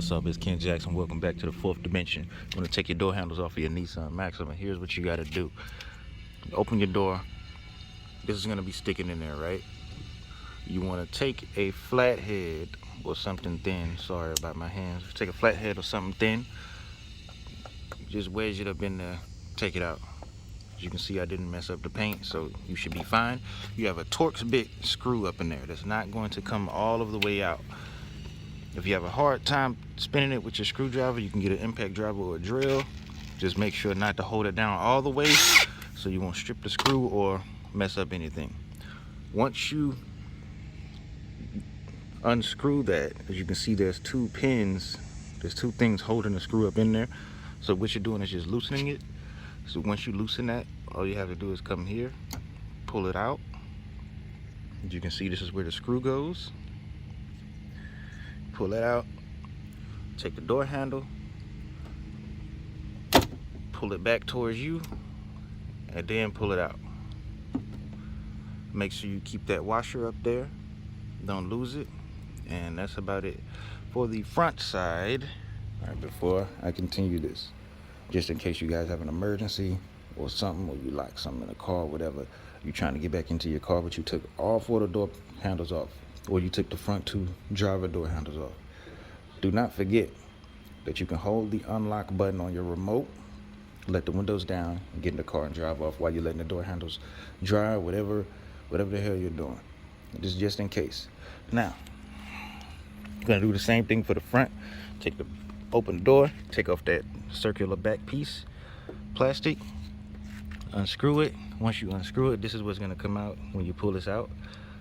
What's up? It's Ken Jackson. Welcome back to the fourth dimension. I'm going to take your door handles off of your Nissan Maxima. Here's what you got to do. Open your door. This is going to be sticking in there, right? You want to take a flathead or something thin. Sorry about my hands. Take a flathead or something thin. Just wedge it up in there. Take it out. As you can see, I didn't mess up the paint, so you should be fine. You have a Torx bit screw up in there that's not going to come all of the way out. If you have a hard time spinning it with your screwdriver, you can get an impact driver or a drill. Just make sure not to hold it down all the way so you won't strip the screw or mess up anything. Once you unscrew that, as you can see, there's two pins, there's two things holding the screw up in there. So what you're doing is just loosening it. So once you loosen that, all you have to do is come here, pull it out. As you can see, this is where the screw goes. Pull that out, take the door handle, pull it back towards you, and then pull it out. Make sure you keep that washer up there, don't lose it, and that's about it. For the front side, all right, before I continue this, just in case you guys have an emergency or something, or you lock something in the car, whatever, you're trying to get back into your car, but you took all four of the door handles off, or you took the front two driver door handles off. Do not forget that you can hold the unlock button on your remote, let the windows down, and get in the car and drive off while you're letting the door handles dry, whatever the hell you're doing. This is just in case. Now, you're gonna do the same thing for the front. Open the door, take off that circular back piece, plastic, unscrew it. Once you unscrew it, this is what's gonna come out when you pull this out.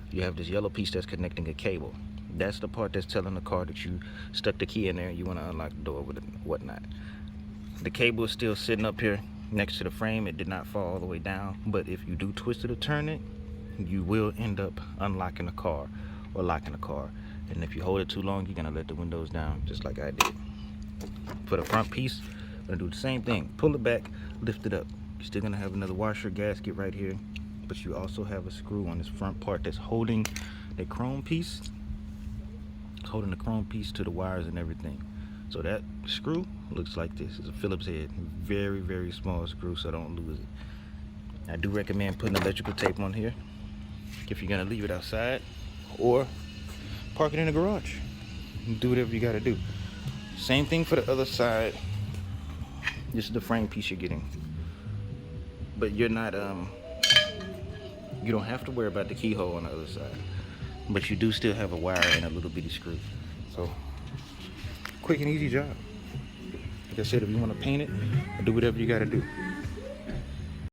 You have this yellow piece that's connecting a cable. That's the part that's telling the car that you stuck the key in there and you want to unlock the door with it and whatnot. The cable is still sitting up here next to the frame. It did not fall all the way down, but if you do twist it or turn it, you will end up unlocking the car or locking the car. And if you hold it too long, you're gonna let the windows down just like I did. For the front piece, I'm gonna do the same thing. Pull it back, lift it up. You're still gonna have another washer gasket right here, but you also have a screw on this front part that's holding the chrome piece. It's holding the chrome piece to the wires and everything. So that screw looks like this. It's a Phillips head. Very, very small screw, so don't lose it. I do recommend putting electrical tape on here if you're gonna leave it outside, or park it in the garage. Do whatever you gotta do. Same thing for the other side. This is the frame piece you're getting. But you're not, you don't have to worry about the keyhole on the other side. But you do still have a wire and a little bitty screw. So, quick and easy job. Like I said, if you want to paint it, do whatever you got to do.